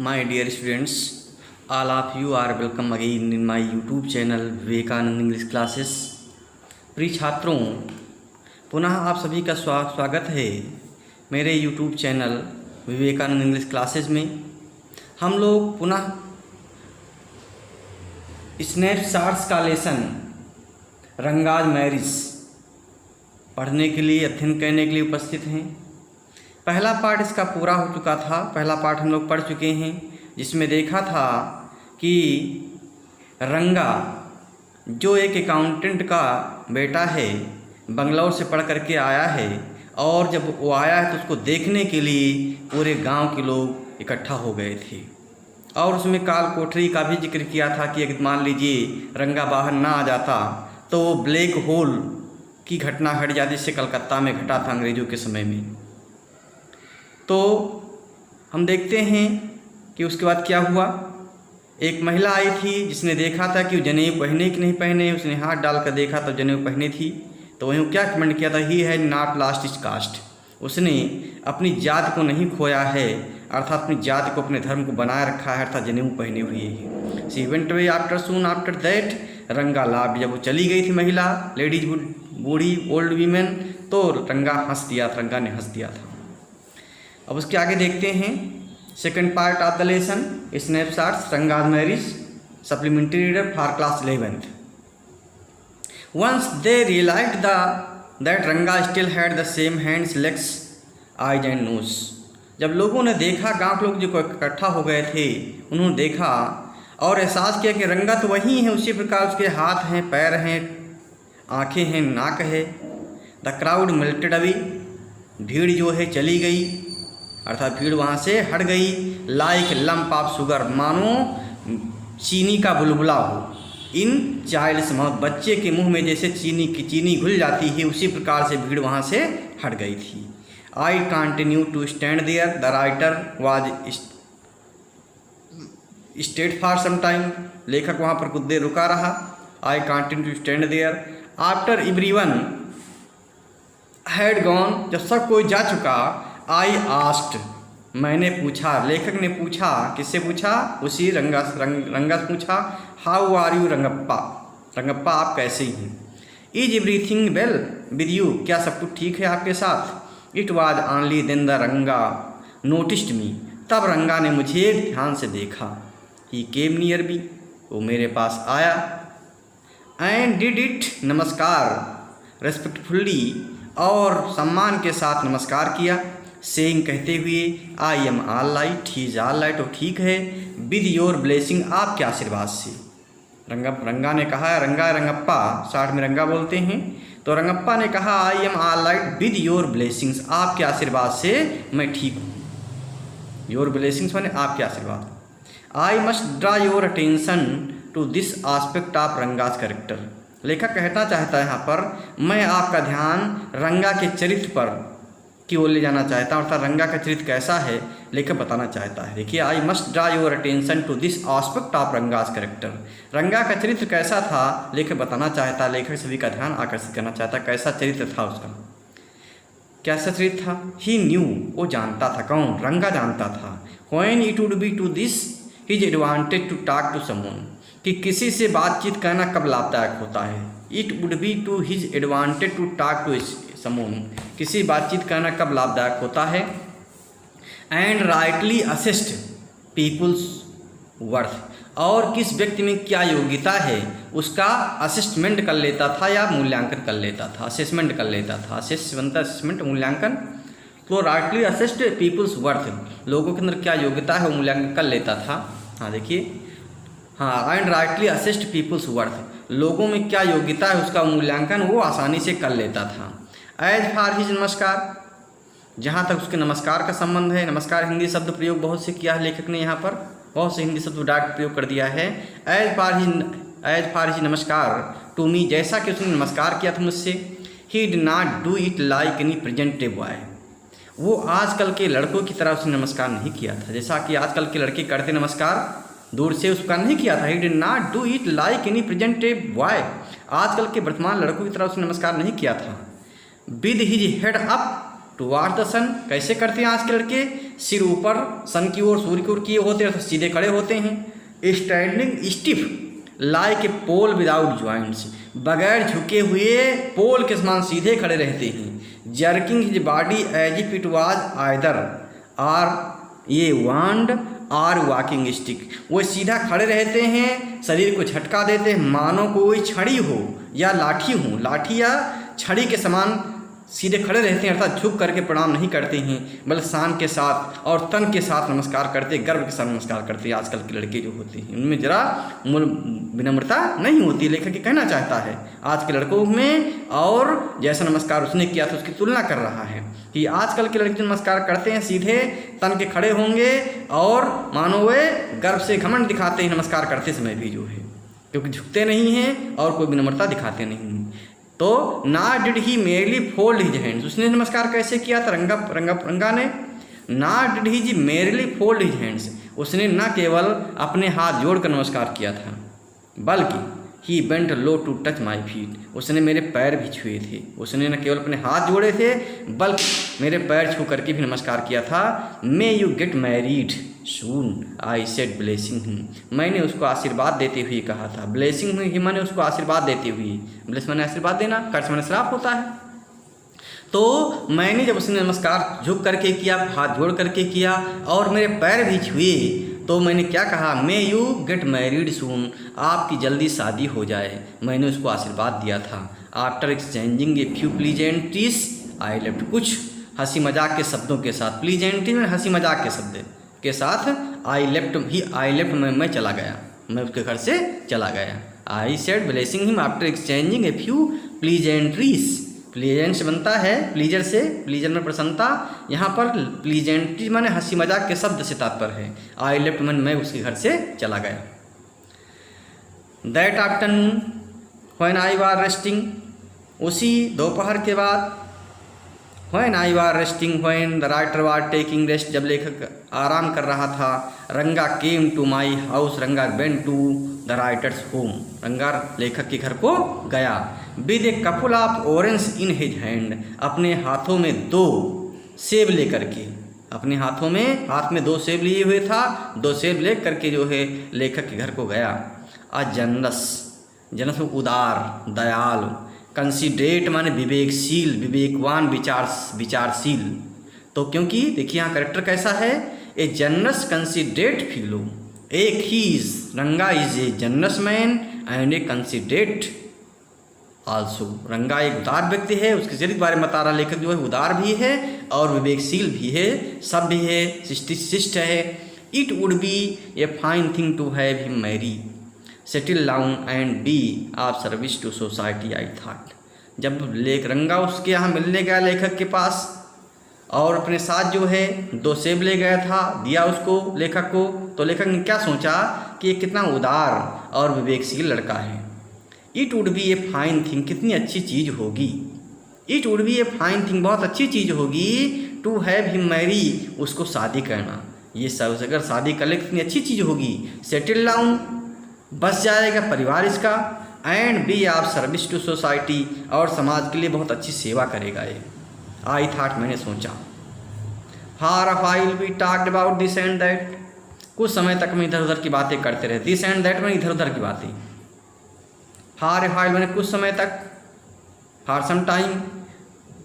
My dear students, all of you are welcome again in my YouTube channel Vivekananda English classes. प्रिय छात्रों, पुनः आप सभी का स्वागत है मेरे YouTube channel Vivekananda English classes में। हम लोग पुनः स्नैपशॉट्स का लेसन रंगाज मैरिज पढ़ने के लिए, अध्ययन करने के लिए उपस्थित हैं। पहला पार्ट इसका पूरा हो चुका था। पहला पार्ट हम लोग पढ़ चुके हैं, जिसमें देखा था कि रंगा जो एक अकाउंटेंट का बेटा है, बंगलौर से पढ़ करके आया है, और जब वो आया है तो उसको देखने के लिए पूरे गांव के लोग इकट्ठा हो गए थे। और उसमें काल कोठरी का भी जिक्र किया था कि अगर मान लीजिए रंगा बाहर ना आ जाता तो वो ब्लैक होल की घटना घट जाती, जिससे कलकत्ता में घटा था अंग्रेज़ों के समय में। तो हम देखते हैं कि उसके बाद क्या हुआ। एक महिला आई थी जिसने देखा था कि वो जनेऊ पहने कि नहीं पहने। उसने हाथ डाल कर देखा तो जनेऊ पहने थी। तो वहीं क्या कमेंट किया था, he had not lost his cast. उसने अपनी जात को नहीं खोया है, अर्थात अपनी जाति को, अपने धर्म को बनाए रखा है, अर्थात जनेऊ पहने हुए है। She went away after soon after that, Ranga लाभ। जब वो चली गई थी महिला, लेडीज बूढ़ी ओल्ड वीमेन, तो रंगा हंस दिया, रंगा ने हंस दिया था। अब उसके आगे देखते हैं second part of the lesson snapshots Ranga's marriage supplementary reader for class 11th। Once they realized that Ranga still had the same hands, legs, eyes and nose. जब लोगों ने देखा, गांव के लोग जो इकट्ठा हो गए थे, उन्होंने देखा और एहसास किया कि रंगा तो वही है, उसी प्रकार उसके हाथ हैं, पैर हैं, आँखें हैं, नाक है। The crowd melted away. भीड़ जो है चली गई, अर्थात भीड़ वहाँ से हट गई। लाइक लम्प ऑफ शुगर, मानो चीनी का बुलबुला हो। इन चाइल्ड्स माउथ, बच्चे के मुंह में जैसे चीनी घुल जाती है, उसी प्रकार से भीड़ वहाँ से हट गई थी। I continue to stand there, the writer was stayed for some time. लेखक वहाँ पर कुछ देर रुका रहा। I continue to stand there after everyone had gone. जब सब कोई जा चुका, आई आस्क्ड, मैंने पूछा, लेखक ने पूछा, किससे पूछा? उसी रंगा से पूछा, how are you Rangappa, Rangappa आप कैसे हैं? Is everything well with you, क्या सब कुछ ठीक है आपके साथ? It was only then the Ranga noticed me, तब रंगा ने मुझे ध्यान से देखा। ही केम नियर मी, वो मेरे पास आया। एंड डिड इट, नमस्कार, रेस्पेक्टफुल्ली, और सम्मान के साथ नमस्कार किया। सेइंग, कहते हुए, I am all right, he is all right, वो ठीक है। विद योर ब्लेसिंग, आपके आशीर्वाद से। रंगा ने कहा, रंगप्पा, साठ में रंगा बोलते हैं, तो रंगप्पा ने कहा, I am all right with your blessings, आपके आशीर्वाद से मैं ठीक हूँ। योर ब्लेसिंग्स माने आपके आशीर्वाद। I must draw your attention to this aspect of Ranga's character. लेखक कहना चाहता है यहाँ पर, मैं आपका ध्यान रंगा के चरित्र पर की ओर ले जाना चाहता हूँ, अर्थात रंगा का चरित्र कैसा है लेखक बताना चाहता है। देखिए, I must draw your attention to this aspect of Ranga's character. Ranga का चरित्र कैसा था लेखक बताना चाहता है, लेखक सभी का ध्यान आकर्षित करना चाहता है, कैसा चरित्र था उसका, कैसा चरित्र था। ही न्यू, वो जानता था, कौन? रंगा जानता था। When it would be to this his advantage to talk to someone, कि किसी से बातचीत करना कब लाभदायक होता है। It would be to his advantage to talk to someone, किसी बातचीत करना कब लाभदायक होता है। And rightly assessed people's worth, और किस व्यक्ति में क्या योग्यता है उसका असेसमेंट कर लेता था या मूल्यांकन कर लेता था, असेसमेंट कर लेता था। असेसमेंट, मूल्यांकन। तो राइटली असेस्ड पीपुल्स वर्थ, लोगों के अंदर क्या योग्यता है वो मूल्यांकन कर लेता था। हाँ देखिए, हाँ, and rightly assessed people's worth, लोगों में क्या योग्यता है उसका मूल्यांकन वो आसानी से कर लेता था। एज फॉर हिज, नमस्कार, जहाँ तक उसके नमस्कार का संबंध है। नमस्कार हिंदी शब्द प्रयोग बहुत से किया है लेखक ने, यहाँ पर बहुत से हिंदी शब्द डायरेक्ट प्रयोग कर दिया है। एज फॉर हिज नमस्कार टू मी, जैसा कि उसने नमस्कार किया था मुझसे। He did not do it like any present day boy, वो आजकल के लड़कों की तरह उसने नमस्कार नहीं किया था, जैसा कि आजकल के लड़के करते नमस्कार, दूर से उसका नहीं किया था। He did not do it like any present day boy, आजकल के वर्तमान लड़कों की तरह उसने नमस्कार नहीं किया था। With his head up toward the sun, कैसे करते हैं आज के लड़के? सिर ऊपर सन की ओर, सूर्य की ओर किए होते हैं, सीधे खड़े होते हैं। Standing stiff like a pole without joints, बगैर झुके हुए पोल के समान सीधे खड़े रहते हैं। Jerking his body as if it was either or a wand और वॉकिंग स्टिक, वो सीधा खड़े रहते हैं, शरीर को झटका देते हैं मानो कोई छड़ी हो या लाठी हो, लाठी या छड़ी के समान सीधे खड़े रहते हैं, अर्थात झुक करके प्रणाम नहीं करते हैं, बल्कि शान के साथ और तन के साथ नमस्कार करते, गर्व के साथ नमस्कार करते हैं। आजकल के लड़के जो होते हैं उनमें जरा विनम्रता नहीं होती। लेखक ये कहना चाहता है आज के लड़कों में, और जैसा नमस्कार उसने किया था उसकी तुलना कर रहा है कि आजकल के लड़के नमस्कार करते हैं सीधे तन के खड़े होंगे और मानो वे गर्व से घमंड दिखाते हैं नमस्कार करते समय भी जो है, क्योंकि झुकते नहीं हैं और कोई विनम्रता दिखाते नहीं हैं। तो nor did he merely fold his hands, उसने नमस्कार कैसे किया था रंगा ने, ना डिड ही जी मेरली फोल्ड हिज हैंड्स, उसने न केवल अपने हाथ जोड़कर नमस्कार किया था, बल्कि he bent low to touch my feet, उसने मेरे पैर भी छुए थे। उसने न केवल अपने हाथ जोड़े थे बल्कि मेरे पैर छू करके भी नमस्कार किया था। May you get married soon I said blessing him, मैंने उसको आशीर्वाद देते हुए कहा था। ब्लेसिंग हिम मैंने उसको आशीर्वाद देते हुए, ब्लेस मैंने आशीर्वाद देना, कर्ज मैंने श्राप होता है। तो मैंने जब उसने नमस्कार झुक करके किया, हाथ जोड़ करके किया और मेरे पैर भी छुए, तो मैंने क्या कहा, मे यू गेट मैरिड सून, आपकी जल्दी शादी हो जाए, मैंने उसको आशीर्वाद दिया था। After exchanging a few pleasantries I left, कुछ हंसी मजाक के शब्दों के साथ, प्लीजेंट्री में हंसी मजाक के शब्द के साथ आई लेफ्ट मैं चला गया, मैं उसके घर से चला गया। I said blessing him after exchanging a few pleasantries, pleasant से बनता है प्लीजर से, प्लीजर में प्रसन्नता, यहाँ पर प्लीजेंट्री माने हंसी मजाक के शब्द से तात्पर्य है। आई लेफ्ट मैं उसके घर से चला गया। That afternoon when I were resting, उसी दोपहर के बाद, when I were resting when the writer were taking rest, जब लेखक आराम कर रहा था, Ranga came to my house, Ranga went to the writer's home, Ranga लेखक के घर को गया। With a couple of orange in his hand, अपने हाथों में 2 सेब लेकर के, अपने हाथ में 2 सेब लिए हुए था, 2 सेब ले करके जो है लेखक के घर को गया। जनस उदार, दयालु, कंसिडरेट माने विवेकशील, विवेकवान, विचारशील। तो क्योंकि देखिए यहाँ करेक्टर कैसा है, ए जनरस कंसिडरेट फीलो, एक ही रंगा is a generous man and A considerate also, रंगा एक उदार व्यक्ति है, उसके चरित्र बारे में बता रहा लेखक जो है, उदार भी है और विवेकशील भी है, सभ्य है, शिष्ट है। It would be a fine thing to have him marry, settle down and be of service to society I thought, जब रंगा उसके यहाँ मिलने गया लेखक के पास और अपने साथ जो है 2 सेब ले गया था, दिया उसको लेखक को, तो लेखक ने क्या सोचा कि ये कितना उदार और विवेकशील लड़का है। It would be a fine thing, कितनी अच्छी चीज़ होगी, it would be a fine thing, बहुत अच्छी चीज़ होगी, टू हैव हिम मैरी, उसको शादी करना, ये सब अगर शादी कर ले कितनी अच्छी चीज़ होगी। सेटल डाउन, बस जाएगा परिवार इसका, and be of service to society, और समाज के लिए बहुत अच्छी सेवा करेगा ये। आई थॉट, मैंने सोचा। For a while we talked about this and that, कुछ समय तक मैं इधर उधर की बातें करते रहे, दिस एंड दैट में इधर उधर की बातें, फॉर ए व्हाइल मैंने कुछ समय तक, for some time,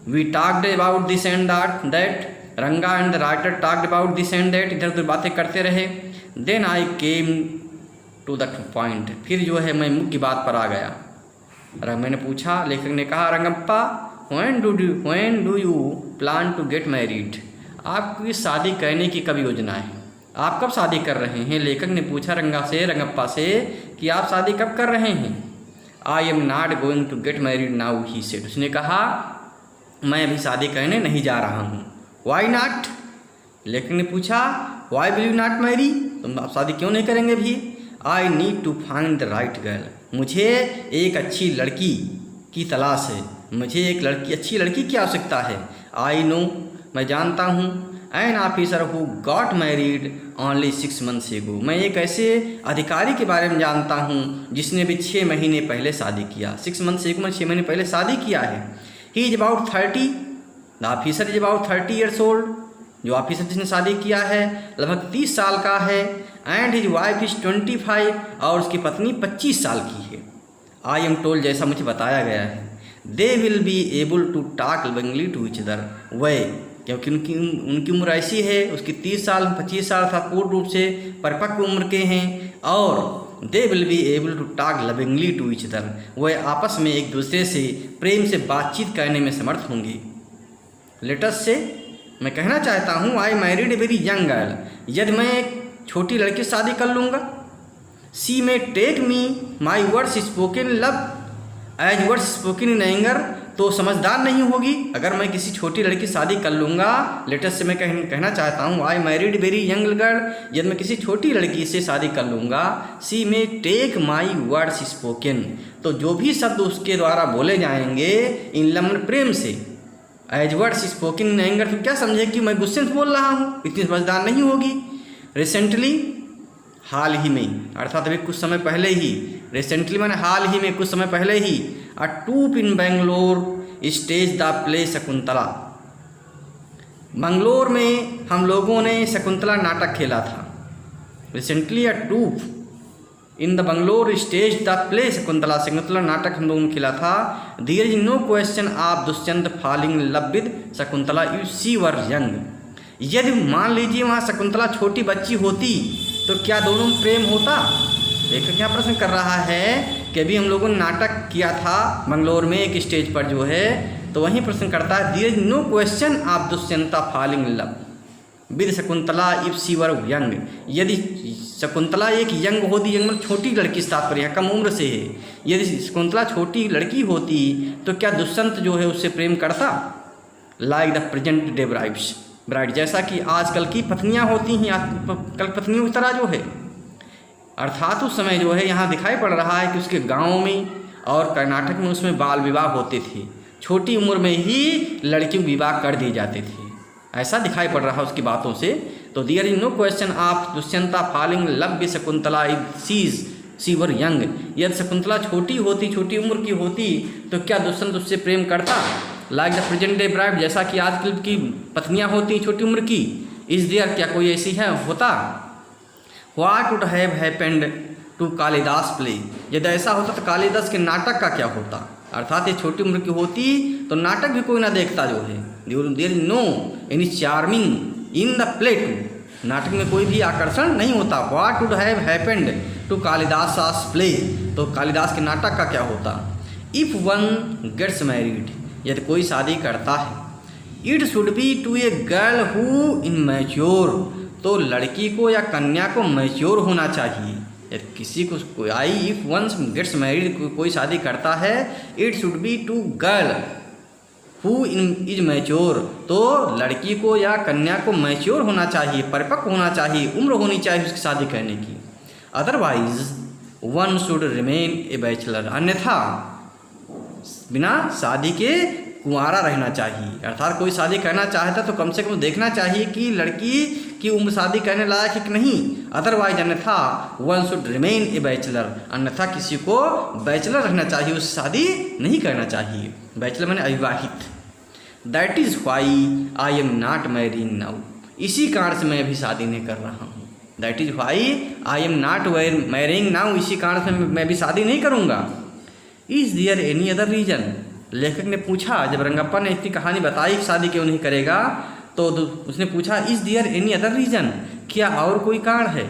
we talked about this and that, Ranga and the writer talked about this and that, इधर उधर बातें करते रहे। Then I came to the point, फिर जो है मैं मुख्य बात पर आ गया। मैंने पूछा, लेखक ने कहा, Rangappa when do you plan to get married, आपकी शादी करने की कब योजना है, आप कब शादी कर रहे हैं। लेखक ने पूछा रंगप्पा से कि आप शादी कब कर रहे हैं। I am not going to get married now he said, उसने कहा मैं अभी शादी करने नहीं जा रहा हूँ। वाई नॉट, लेखक ने पूछा, why will you not marry, तुम आप शादी क्यों नहीं करेंगे भी। I need to find the right girl, मुझे एक अच्छी लड़की की तलाश है, मुझे एक अच्छी लड़की की आवश्यकता है। आई नो, मैं जानता हूँ, an officer who got married only 6 months एगो, मैं एक ऐसे अधिकारी के बारे में जानता हूँ जिसने भी 6 महीने पहले शादी किया। 6 months एगो, 6 महीने पहले शादी किया है। He is about 30, the officer is about 30 years old, जो ऑफिसर जिसने शादी किया है लगभग 30 साल का है। एंड हिज वाइफ इज 25 और उसकी पत्नी 25 साल की है। आई एम टोल्ड जैसा मुझे बताया गया है they will be able to talk lovingly to each other way, क्योंकि उनकी उम्र ऐसी है, उसकी 30 साल 25 साल था, पूर्ण रूप से परिपक्व उम्र के हैं। और they will be able to talk lovingly to each other, वह आपस में एक दूसरे से प्रेम से बातचीत करने में समर्थ होंगे। लेटेस्ट से मैं कहना चाहता हूँ I married a very young girl, यदि मैं एक छोटी लड़की से शादी कर लूँगा। She may take me my words spoken love as words spoken in anger, तो समझदार नहीं होगी अगर मैं किसी छोटी लड़की से शादी कर लूँगा। लेटेस्ट से मैं कहना चाहता हूँ I married very young girl, यदि मैं किसी छोटी लड़की से शादी कर लूँगा। She may take my words spoken, तो जो भी शब्द उसके द्वारा बोले जाएंगे इन लव प्रेम से, as words spoken in anger, तो क्या समझे कि मैं गुस्से से बोल रहा हूँ, इतनी समझदार नहीं होगी। रिसेंटली हाल ही में, अर्थात अभी कुछ समय पहले ही, रिसेंटली मैंने हाल ही में कुछ समय पहले ही, a troupe in Bangalore stage the play Shakuntala, Mangalore में हम लोगों ने शकुंतला नाटक खेला था। Recently a troupe in the Bangalore stage the play Shakuntala, Shakuntala नाटक हम लोगों ने खेला था। There is no question of Dushyant falling love with Shakuntala if she were young, यदि मान लीजिए वहाँ शकुंतला छोटी बच्ची होती तो क्या दोनों में प्रेम होता। लेखक क्या प्रश्न कर रहा है कि अभी हम लोगों ने नाटक किया था मंगलोर में एक स्टेज पर जो है, तो वहीं प्रश्न करता है there is no question of Dushyanta falling love with Shakuntala if she were young, यदि शकुंतला एक यंग होती, यंग मतलब छोटी लड़की से तात्पर्य कम उम्र से है, यदि शकुंतला छोटी लड़की होती तो क्या दुष्यंत जो है उससे प्रेम करता। Like the present day bride, जैसा कि आजकल की पत्नियां होती हैं, कल पत्नियों की तरह जो है, अर्थात उस समय जो है यहाँ दिखाई पड़ रहा है कि उसके गाँव में और कर्नाटक में उसमें बाल विवाह होते थे, छोटी उम्र में ही लड़कियों को विवाह कर दिए जाते थे, ऐसा दिखाई पड़ रहा है उसकी बातों से। तो there is no question of Dushyanta falling love with Shakuntala if she were young, यदि शकुंतला छोटी होती, छोटी उम्र की होती तो क्या दुष्यंत उससे प्रेम करता। Like the present day bride, जैसा कि आजकल की पत्नियां होती छोटी उम्र की, इस देयर क्या कोई ऐसी है होता। What would have happened to Kalidasa play, यदि ऐसा होता तो कालिदास के नाटक का क्या होता। अर्थात ये छोटी उम्र की होती तो नाटक भी कोई ना देखता जो है। There is no any charming in the play too, नाटक में कोई भी आकर्षण नहीं होता। What would have happened to Kalidasa play, तो कालिदास के नाटक का क्या होता। इफ वन गेट्स मैरिड, यदि कोई शादी करता है, it should be to a girl who in mature, तो लड़की को या कन्या को मैच्योर होना चाहिए। यदि किसी को I if one gets married, कोई शादी करता है, it should be to girl who in is mature, तो लड़की को या कन्या को मैच्योर होना चाहिए, परिपक्व होना चाहिए, उम्र होनी चाहिए उसकी शादी करने की। Otherwise one should remain A bachelor, अन्यथा बिना शादी के कुंवारा रहना चाहिए। अर्थात कोई शादी करना चाहता तो कम से कम देखना चाहिए कि लड़की की उम्र शादी करने लायक है कि नहीं। अदरवाइज अन्यथा one should remain A bachelor, अन्यथा किसी को बैचलर रहना चाहिए, उससे शादी नहीं करना चाहिए। बैचलर मैंने अविवाहित। That is why I am not marrying now, इसी कारण से मैं अभी शादी नहीं कर रहा हूँ। That is why I am not marrying now, इसी कारण से मैं अभी शादी नहीं करूँगा। Is there any other reason, लेखक ने पूछा, जब रंगप्पा ने इतनी कहानी बताई कि शादी क्यों नहीं करेगा, तो उसने पूछा is there any other reason, क्या और कोई कारण है।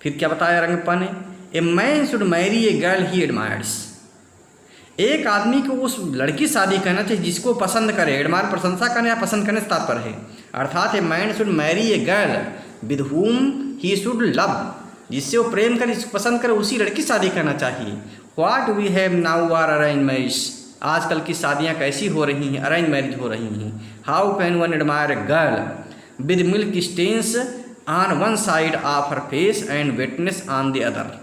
फिर क्या बताया रंगप्पा ने, a man should Mary a girl he admires, एक आदमी को उस लड़की शादी करना चाहिए जिसको पसंद करे। एडमायर प्रशंसा करने या पसंद करने से तात्पर्य है। अर्थात a man should Mary A girl with whom he should love, जिससे वो प्रेम करे, जिसको पसंद करे, उसी लड़की शादी करना चाहिए। What we have now are arrange marriage, आजकल की शादियाँ कैसी हो रही हैं, अरेंज मैरिज हो रही हैं। How can one admire a girl with milk stains on one side of her face and wetness on the other,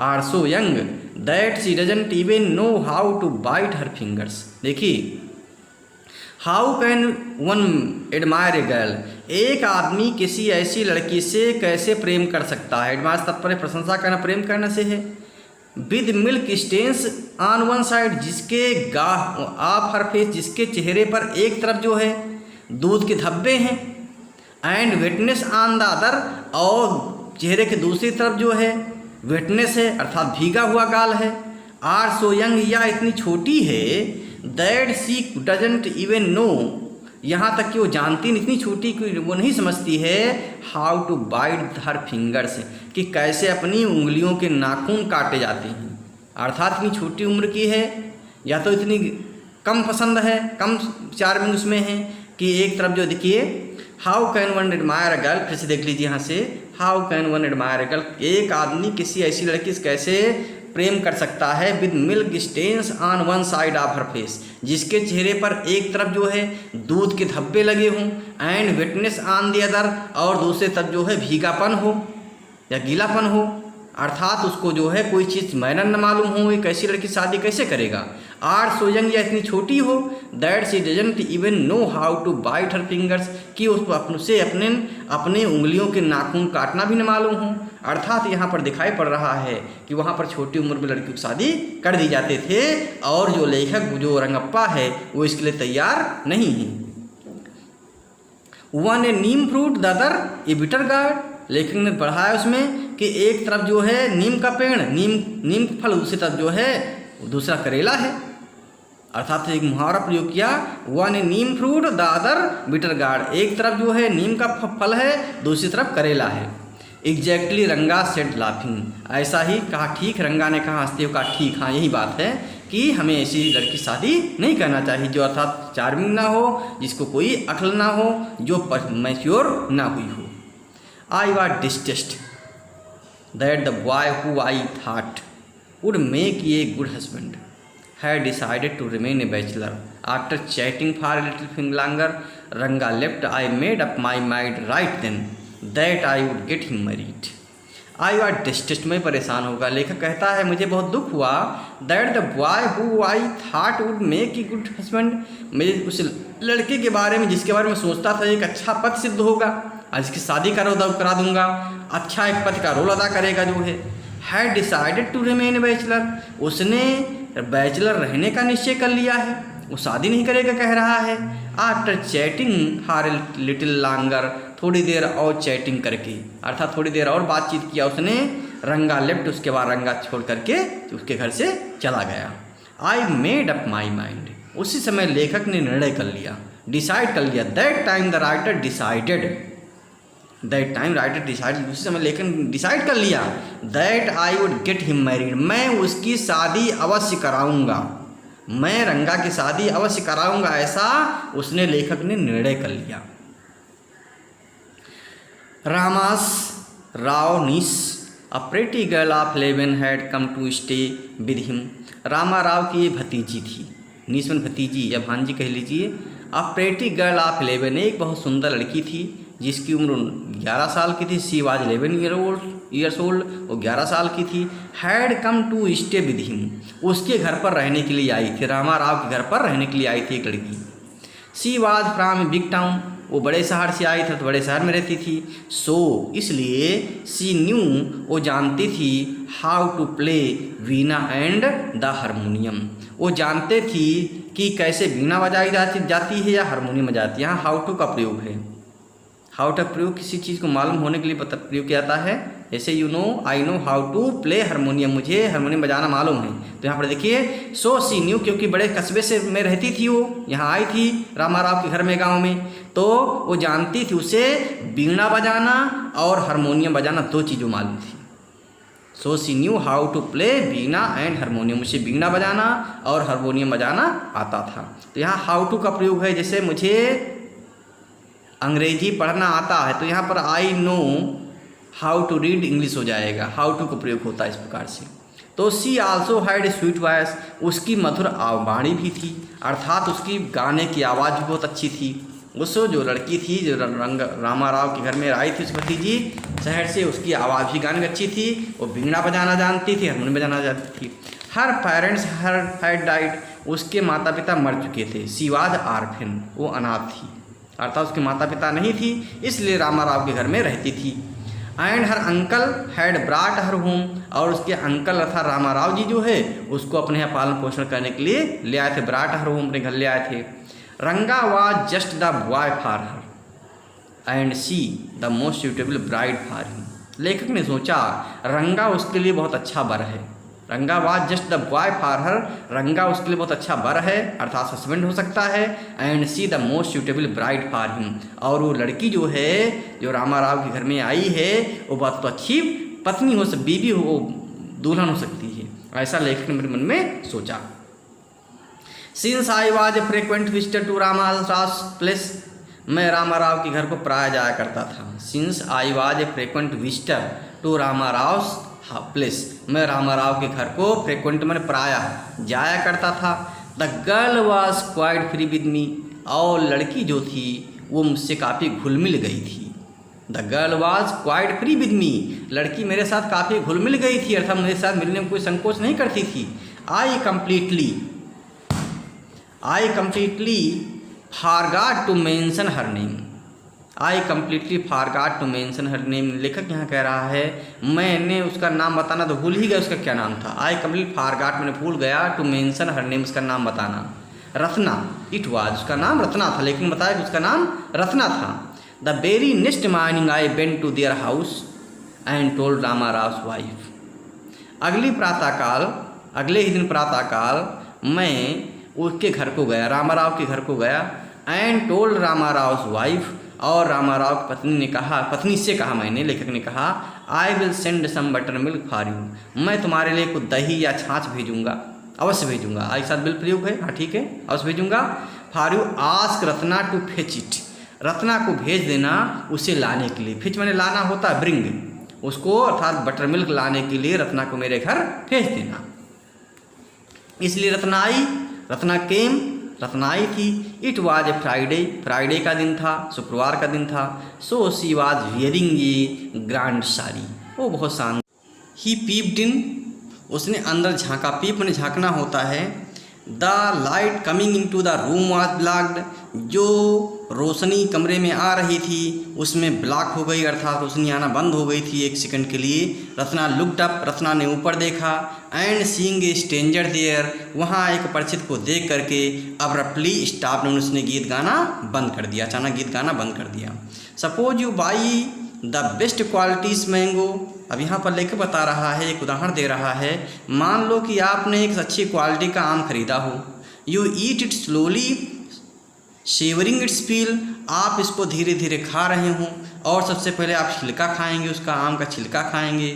are so young that she doesn't even know how to bite her fingers. देखिए, how can one admire a girl, एक आदमी किसी ऐसी लड़की से कैसे प्रेम कर सकता है। एडमायर तत्पर प्रशंसा करना, प्रेम करने से है। With milk stains on one side, जिसके ऑफ हर फेस, जिसके चेहरे पर एक तरफ जो है दूध के धब्बे हैं। And wetness on the other, और चेहरे के दूसरी तरफ जो है वेटनेस है अर्थात भीगा हुआ गाल है। आर सो यंग, या इतनी छोटी है, that she doesn't even know, यहाँ तक कि वो जानती नहीं, इतनी छोटी कि वो नहीं समझती है how to bite her fingers, कि कैसे अपनी उंगलियों के नाखून काटे जाते हैं। अर्थात इतनी छोटी उम्र की है, या तो इतनी कम पसंद है, कम चार्मिंग उसमें है कि एक तरफ जो देखिए, how can one admire a girl, फिर से देख लीजिए यहाँ से, how can one admire a girl, एक आदमी किसी ऐसी लड़की से कैसे प्रेम कर सकता है, with milk stains on one side of her face, जिसके चेहरे पर एक तरफ जो है दूध के धब्बे लगे हों, and witness on the other, और दूसरे तरफ जो है भीगापन हो या गीलापन हो, अर्थात उसको जो है कोई चीज़ मैनर न मालूम हो, एक ऐसी लड़की शादी कैसे करेगा। आर सो यंग, या इतनी छोटी हो, that she doesn't even know how to bite her fingers, कि उसको से अपने उंगलियों के नाखून काटना भी न मालूम हो। अर्थात यहाँ पर दिखाई पड़ रहा है कि वहाँ पर छोटी उम्र में लड़कियों की शादी कर दी जाते थे, और जो लेखक जो रंगप्पा है वो इसके लिए तैयार नहीं है। One A Neem fruit the other A bitter gourd, लेखक ने पढ़ाया उसमें कि एक तरफ जो है नीम का पेड़, नीम फल, दूसरी तरफ जो है दूसरा करेला है। अर्थात एक मुहावरा प्रयोग किया, one A Neem fruit the other bitter gourd, एक तरफ जो है नीम का फल है, दूसरी तरफ करेला है। एग्जैक्टली रंगा सेड लाफिंग, ऐसा ही कहा ठीक, रंगा ने कहा हंसते हुए कहा ठीक, हाँ यही बात है कि हमें ऐसी लड़की शादी नहीं करना चाहिए जो अर्थात चार्मिंग ना हो, जिसको कोई अक्ल ना हो, जो मैच्योर ना हुई हो। I was distaste that the boy who I thought would make a good husband had decided to remain a bachelor. After chatting for a little longer, Ranga left. I made up my mind right then that I would get him married. I was distressed, मैं परेशान होगा। लेखक कहता है मुझे बहुत दुख हुआ, that the boy who I thought would make a good husband, मैं उस लड़के के बारे में जिसके बारे में सोचता था एक अच्छा पद सिद्ध होगा, आज इसकी शादी करा दूंगा, अच्छा एक पद का रोल अदा करेगा जो है। had decided to remain a bachelor, उसने बैचलर रहने का निश्चय कर लिया है, वो शादी नहीं करेगा कह रहा है। After chatting for little longer, थोड़ी देर और चैटिंग करके, अर्थात थोड़ी देर और बातचीत किया उसने। रंगा लेफ्ट, उसके बाद रंगा छोड़ करके उसके घर से चला गया। I made up my mind, उसी समय लेखक ने निर्णय कर लिया, डिसाइड कर लिया। That time the writer decided, that time writer decide, उसी समय लेखक डिसाइड कर लिया, that I would get him married, मैं उसकी शादी अवश्य कराऊंगा, मैं रंगा की शादी अवश्य कराऊंगा, ऐसा उसने लेखक ने निर्णय कर लिया। Rama's Rao niece a pretty girl of 11 had come to stay with him, Rama Rao की ये भतीजी थी, नीसवन भतीजी या भांजी कह लीजिए। अ प्रेटी गर्ल ऑफ 11, एक बहुत सुंदर लड़की थी जिसकी उम्र 11 साल की थी। सी वाज 11 ईयर्स ओल्ड, वो 11 साल की थी। Had come to stay with him, उसके घर पर रहने के लिए आई थी, रामा राव के घर पर रहने के लिए आई थी एक लड़की। She was from a big town, वो बड़े शहर से आई थी, तो बड़े शहर में रहती थी। सो इसलिए सी न्यू, वो जानती थी, how to play veena and the harmonium, वो जानते थी कि कैसे वीणा बजाई जाती है या हारमोनियम बजाती है। यहाँ हाउ टू का प्रयोग है। हाउ टू प्रयोग किसी चीज़ को मालूम होने के लिए प्रयोग किया जाता है, जैसे you know I know how to play harmonium, मुझे हारमोनियम बजाना मालूम है। तो यहाँ पर देखिए सो सी न्यू, क्योंकि बड़े कस्बे से में रहती थी, वो यहाँ आई थी रामा राव के घर में गांव में, तो वो जानती थी उसे वीणा बजाना और हारमोनियम बजाना दो चीज़ों मालूम थी। So she knew how to play veena and harmonium, मुझे वीणा बजाना और हारमोनियम बजाना आता था। तो यहाँ हाउ टू का प्रयोग है, जैसे मुझे अंग्रेजी पढ़ना आता है, तो यहाँ पर I know how to read English हो जाएगा, हाउ टू का प्रयोग होता है इस प्रकार से। तो she also had a sweet voice, उसकी मधुर वाणी भी थी, अर्थात उसकी गाने की आवाज़ भी बहुत अच्छी थी। उस जो लड़की थी जो रामा राव के घर में आई थी, उस भतीजी शहर से, उसकी आवाज़ भी गाने की अच्छी थी, वो वीणा बजाना जानती थी, हारमोनियम बजाना जानती थी। हर पेरेंट्स हर हैड डाइड, उसके माता पिता मर चुके थे। सी वाज आर्फन, वो अनाथ थी, अर्थात उसके माता पिता नहीं थी, इसलिए रामा राव के घर में रहती थी। And her uncle had ब्राट her home, और उसके अंकल अर्थात रामा राव जी जो है उसको अपने यहाँ पालन पोषण करने के लिए ले आए थे, ब्राट हर होम, अपने घर ले आए थे। रंगा was just the boy for her and she the most suitable bride for him. लेखक ने सोचा रंगा उसके लिए बहुत अच्छा वर है। रंगा was just the boy for her, रंगा उसके लिए बहुत अच्छा वर है अर्थात हस्बैंड हो सकता है। And see the most suitable bride for him, और वो लड़की जो है जो रामा राव के घर में आई है वो बहुत तो अच्छी पत्नी हो, बीवी हो, दुल्हन हो सकती है, ऐसा लेखक ने मेरे मन में सोचा। Since I was a frequent visitor to Rama Rao place, मैं रामा राव के घर को प्राय जाया करता था। Since I was a frequent visitor to Rama Rao place, मैं रामा राव के घर को फ्रिक्वेंट मैंने प्राय जाया करता था। The girl was quite free with me, और लड़की जो थी वो मुझसे काफ़ी घुल मिल गई थी। The girl was quite free with me, लड़की मेरे साथ काफ़ी घुल मिल गई थी अर्थात मेरे साथ मिलने में कोई संकोच नहीं करती थी। I completely forgot to mention her name, I completely forgot to mention her name. लेखक यहाँ कह रहा है मैंने उसका नाम बताना तो भूल ही गया उसका क्या नाम था। आई कम्प्लीट फॉरगॉट, मैंने भूल गया टू मेंशन हर नेम, उसका नाम बताना। रत्ना, इट वाज, उसका नाम रत्ना था, लेकिन बताया कि उसका नाम रत्ना था। The very next morning I went to their house and told Rama Rao wife, अगले ही दिन प्रातःकाल मैं उसके घर को गया, रामा राव के घर को गया। And told Rama Rao wife, और रामा राव की पत्नी से कहा मैंने, लेखक ने कहा I will send some butter milk for you, मैं तुम्हारे लिए कुछ दही या छाछ भेजूंगा, अवश्य भेजूंगा। आई साथ बिल प्रयोग है, हाँ ठीक है, अवश्य भेजूंगा। For you ask Ratna to fetch it, Ratna को भेज देना उसे लाने के लिए। फेच मैंने लाना होता है, ब्रिंग, उसको अर्थात बटर मिल्क लाने के लिए रत्ना को मेरे घर भेज देना। इसलिए रत्ना केम, रत्ना आई थी। इट वाज ए फ्राइडे का दिन था, शुक्रवार का दिन था। So she was wearing A grand sari, वो बहुत शानदार। ही पीप्ड इन, उसने अंदर झांका, पीप में झांकना होता है। The light coming into the room was blocked, जो रोशनी कमरे में आ रही थी उसमें ब्लॉक हो गई अर्थात रोशनी आना बंद हो गई थी एक सेकंड के लिए। रत्ना लुक्ड अप, रत्ना ने ऊपर देखा। And seeing a stranger there, वहाँ एक परिचित को देख करके अब्रप्टली स्टॉप, उसने गीत गाना बंद कर दिया, अचानक गीत गाना बंद कर दिया। Suppose you by the best qualities mango, अब यहाँ पर लेकर बता रहा है, एक उदाहरण दे रहा है। मान लो कि आपने एक अच्छी क्वालिटी का आम खरीदा हो। You eat it slowly savouring its peel, आप इसको धीरे धीरे खा रहे हों और सबसे पहले आप छिलका खाएंगे, उसका आम का छिलका खाएंगे।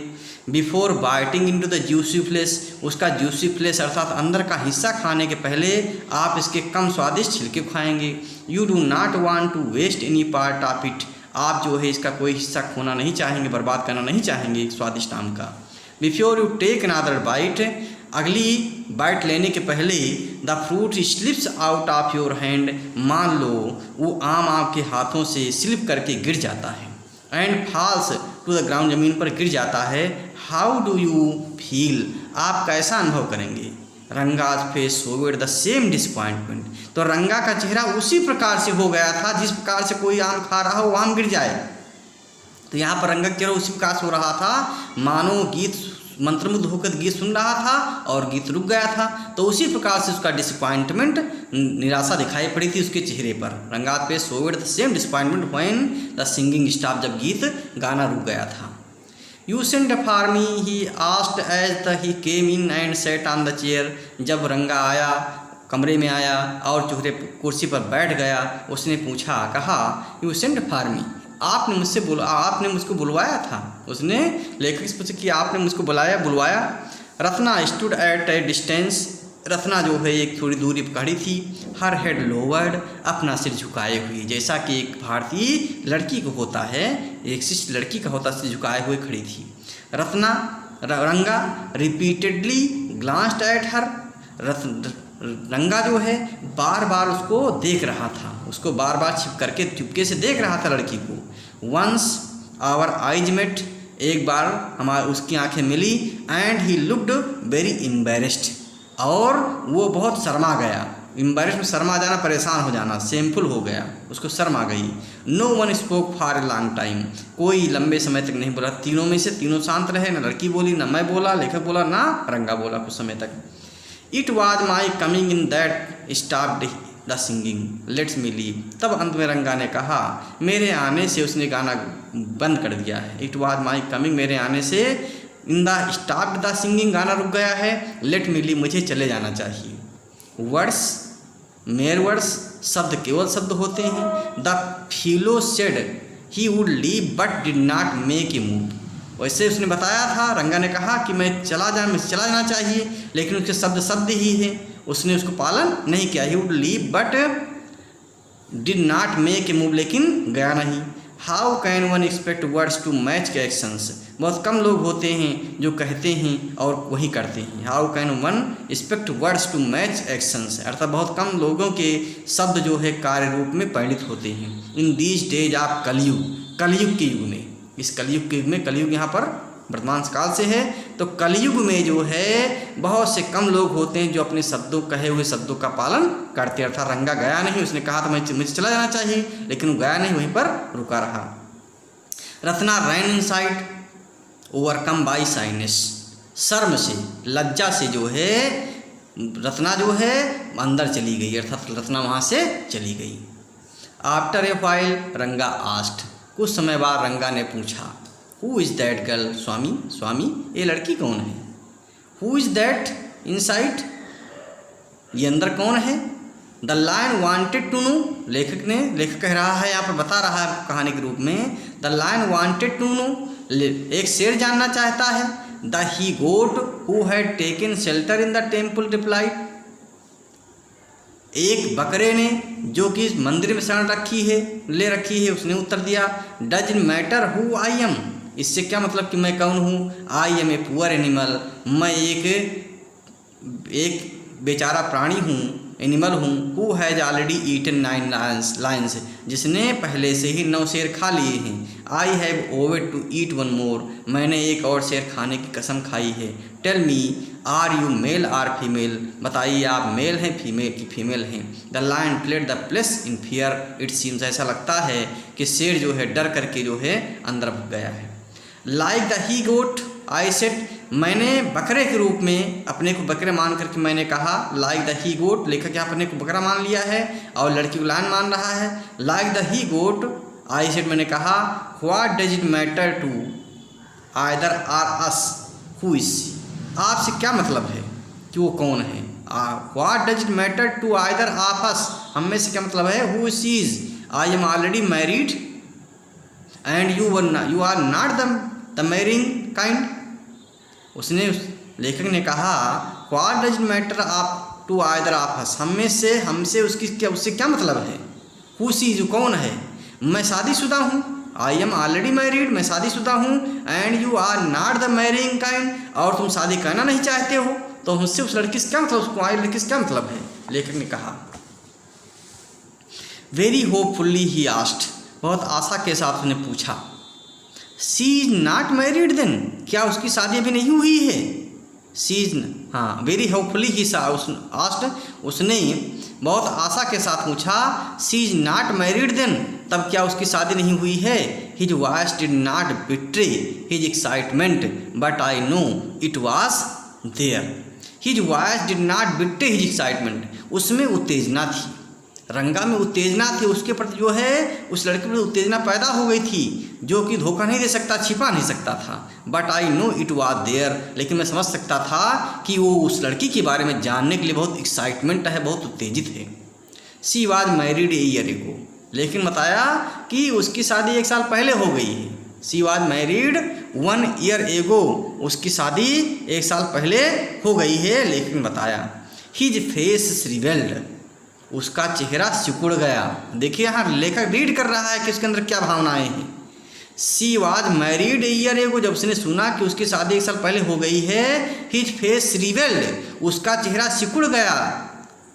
Before biting into the juicy flesh, उसका जूसी फ्लेश अर्थात अंदर का हिस्सा खाने के पहले आप इसके कम स्वादिष्ट छिलके खाएंगे। You do not want to waste any part of it, आप जो है इसका कोई हिस्सा खोना नहीं चाहेंगे, बर्बाद करना नहीं चाहेंगे स्वादिष्ट आम का। Before you take another bite, अगली बाइट लेने के पहले the fruit slips out of your hand, मान लो वो आम आपके हाथों से स्लिप करके गिर जाता है। And falls to the ground, जमीन पर गिर जाता है। हाउ डू यू फील, आप कैसा अनुभव करेंगे। Ranga's face showed the same disappointment, तो रंगा का चेहरा उसी प्रकार से हो गया था जिस प्रकार से कोई आम खा रहा हो, आम गिर जाए। तो यहाँ पर रंगा का चेहरा उसी प्रकार से हो रहा था, मानो गीत मंत्रमुग्ध होकर गीत सुन रहा था और गीत रुक गया था। तो उसी प्रकार से उसका डिसअपॉइंटमेंट, निराशा दिखाई पड़ी थी उसके चेहरे पर। Ranga's face showed the same disappointment when the singing stop, जब गीत गाना रुक गया था। You sent for me he asked as he came in and sat on the chair, जब रंगा आया, कमरे में आया और चूल्हे कुर्सी पर बैठ गया, उसने पूछा, कहा यू सेंट फॉर मी, आपने मुझको बुलवाया था। उसने लेखक से पूछा कि आपने मुझको बुलवाया। Ratna stood at A distance, Ratna जो है एक थोड़ी दूरी पर खड़ी थी। हर हेड लोवर्ड, अपना सिर झुकाए हुई, जैसा कि एक भारतीय लड़की को होता है, एक शिष्ट लड़की का होता सिर झुकाए हुए खड़ी थी। रंगा रिपीटेडली ग्लांस्ड एट हर, रंगा जो है बार बार उसको देख रहा था, उसको बार बार चुपके से देख रहा था लड़की को। वंस आवर आइज मेट, एक बार हमारी उसकी आंखें मिली। And he looked very embarrassed, और वो बहुत शर्मा गया। एम्बैरेस्ड में शर्मा जाना, परेशान हो जाना, शेमफुल हो गया, उसको शर्म आ गई। No one spoke for a long time, कोई लंबे समय तक नहीं बोला। तीनों में से तीनों शांत रहे, ना लड़की बोली, ना मैं बोला, लेखक बोला, ना रंगा बोला कुछ समय तक। It was my coming in that stopped the singing let's me leave. तब अंत में रंगा ने कहा, मेरे आने से उसने गाना बंद कर दिया है। इट वॉज माई कमिंग, मेरे आने से। In the stop the singing, गाना रुक गया है। लेट मी लीव, मुझे चले जाना चाहिए। वर्ड्स मेयर वर्ड्स, शब्द केवल शब्द होते हैं। The fellow said he would leave but did not make a move. वैसे उसने बताया था, रंगा ने कहा कि मुझे चला जाना चाहिए, लेकिन उसके शब्द शब्द ही हैं, उसने उसको पालन नहीं किया। He would leave but did not make a move, लेकिन गया नहीं। How can one expect words to match के एक्शंस, बहुत कम लोग होते हैं जो कहते हैं और वही करते हैं। How can one expect words to match actions, अर्थात बहुत कम लोगों के शब्द जो है कार्य रूप में परिणित होते हैं। इन दीज डेज ऑफ कलयुग, कलयुग के युग में, इस कलयुग के युग में, कलयुग यहाँ पर वर्तमान काल से है, तो कलयुग में जो है बहुत से कम लोग होते हैं जो अपने शब्दों, कहे हुए शब्दों का पालन करते। अर्थात रंगा गया नहीं, उसने कहा था मुझे चला जाना चाहिए, लेकिन वो गया नहीं, वहीं पर रुका रहा। रत्ना रैन इनसाइड ओवरकम बाई शाइनेस, शर्म से, लज्जा से जो है रत्ना जो है अंदर चली गई, अर्थात रत्ना वहाँ से चली गई। आफ्टर ए व्हाइल रंगा आस्क्ड, कुछ समय बाद रंगा ने पूछा, who is that girl, Swami Swami ये लड़की कौन है। हु इज़ दैट इनसाइड, ये अंदर कौन है। The lion wanted to know, लेखक कह रहा है, यहाँ पर बता रहा है कहानी के रूप में। The lion wanted to know, एक शेर जानना चाहता है। The he goat who had taken shelter in the temple replied, एक बकरे ने जो कि मंदिर में शरण ले रखी है, उसने उत्तर दिया, does in matter who I am, इससे क्या मतलब कि मैं कौन हूँ। I am a poor animal, मैं एक बेचारा प्राणी हूँ, एनिमल हूँ। Who has already eaten 9 lions, जिसने पहले से ही 9 शेर खा लिए हैं। आई हैव ओवेड टू ईट 1 मोर, मैंने एक और शेर खाने की कसम खाई है। Tell me are you male or female, बताइए आप मेल हैं फीमेल हैं। The lion played the place in fear, it seems, ऐसा लगता है कि शेर जो है डर करके जो है अंदर भाग गया है। Like the he goat I said, मैंने बकरे के रूप में अपने को बकरे मान करके मैंने कहा। लाइक द ही गोट, लेखक यहाँ अपने को बकरा मान लिया है और लड़की को लायन मान रहा है। Like the he goat I said, मैंने कहा, what does it matter to either or us who is she, आपसे क्या मतलब है कि वो कौन है। What does it matter to either of us, हम में से क्या मतलब है। Who she is, I am already married and you are not the marrying kind. उसने लेखक ने कहा, what does it matter of to either of अस, हमसे उससे क्या मतलब है। हु शी इज, कौन है। मैं शादीशुदा हूँ, आई एम ऑलरेडी मैरिड, मैं शादीशुदा हूँ। And you are not the marrying kind, और तुम शादी करना नहीं चाहते हो, तो हमसे उस लड़की से क्या मतलब, उसको आई लड़की से क्या मतलब है। लेखक ने कहा, वेरी होपफुल्ली ही आस्क्ड, बहुत आशा के साथ उसने पूछा। She is not married then, क्या उसकी शादी अभी नहीं हुई है। शी इज, हाँ, वेरी होपफुली ही आस्क्ड, उसने बहुत आशा के साथ पूछा। She is not married then, तब क्या उसकी शादी नहीं हुई है। His voice did not betray his excitement but I know it was there. His voice did not betray his excitement, उसमें उत्तेजना थी, रंगा में उत्तेजना थी, उसके प्रति जो है उस लड़के पर उत्तेजना पैदा हो गई थी, जो कि धोखा नहीं दे सकता, छिपा नहीं सकता था। But I know it was there, लेकिन मैं समझ सकता था कि वो उस लड़की के बारे में जानने के लिए बहुत एक्साइटमेंट है, बहुत उत्तेजित है। She was married a year ago, लेकिन बताया कि उसकी शादी 1 साल पहले हो गई है। She was married 1 year ago, उसकी शादी 1 साल पहले हो गई है, लेकिन बताया। हिज फेस श्रिवेल्ड, उसका चेहरा सिकुड़ गया। देखिए यहाँ लेखक रीड कर रहा है कि उसके अंदर क्या भावनाएं हैं। She was married a year ago, जब उसने सुना कि उसकी शादी 1 साल पहले हो गई है। हिज फेस श्रिवेल्ड, उसका चेहरा सिकुड़ गया,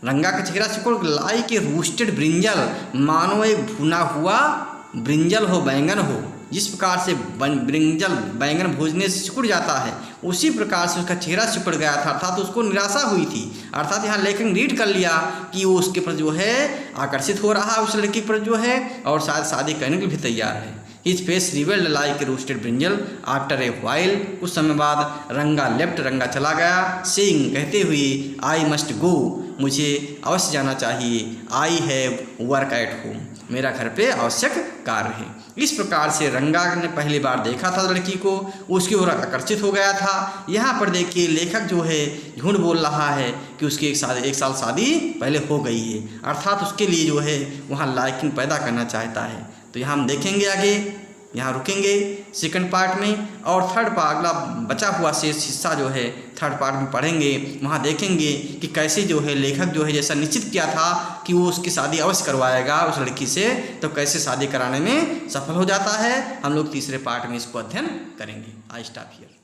रंगा का चेहरा सिकुड़। लाइक ए रोस्टेड ब्रिंजल, मानो एक भुना हुआ ब्रिंजल हो, बैंगन हो, जिस प्रकार से बैंगन भूजने से सिकुड़ जाता है, उसी प्रकार से उसका चेहरा सिकुड़ गया था, अर्थात उसको निराशा हुई थी। अर्थात यहाँ लेखक रीड कर लिया कि वो उसके पर जो है आकर्षित हो रहा है, उस लड़की पर जो है, और शायद शादी करने के लिए भी तैयार है। His face revelled like a roasted brinjal after a while. कुछ समय बाद रंगा लेफ्ट, रंगा चला गया। सेइंग कहते हुए, आई मस्ट गो, मुझे अवश्य जाना चाहिए। I have work at home, मेरा घर पे आवश्यक कार्य है। इस प्रकार से रंगा ने पहली बार देखा था लड़की को, उसकी ओर आकर्षित हो गया था। यहाँ पर देखिए लेखक जो है झूठ बोल रहा है कि उसकी एक साल शादी पहले हो गई है, अर्थात उसके लिए जो है वहाँ लाइकिंग पैदा करना चाहता है। तो यहाँ हम देखेंगे आगे, यहाँ रुकेंगे सेकंड पार्ट में, और थर्ड पार्ट अगला बचा हुआ शेष हिस्सा जो है थर्ड पार्ट में पढ़ेंगे। वहाँ देखेंगे कि कैसे जो है लेखक जो है जैसा निश्चित किया था कि वो उसकी शादी अवश्य करवाएगा उस लड़की से, तो कैसे शादी कराने में सफल हो जाता है। हम लोग तीसरे पार्ट में इसको अध्ययन करेंगे। I stop here.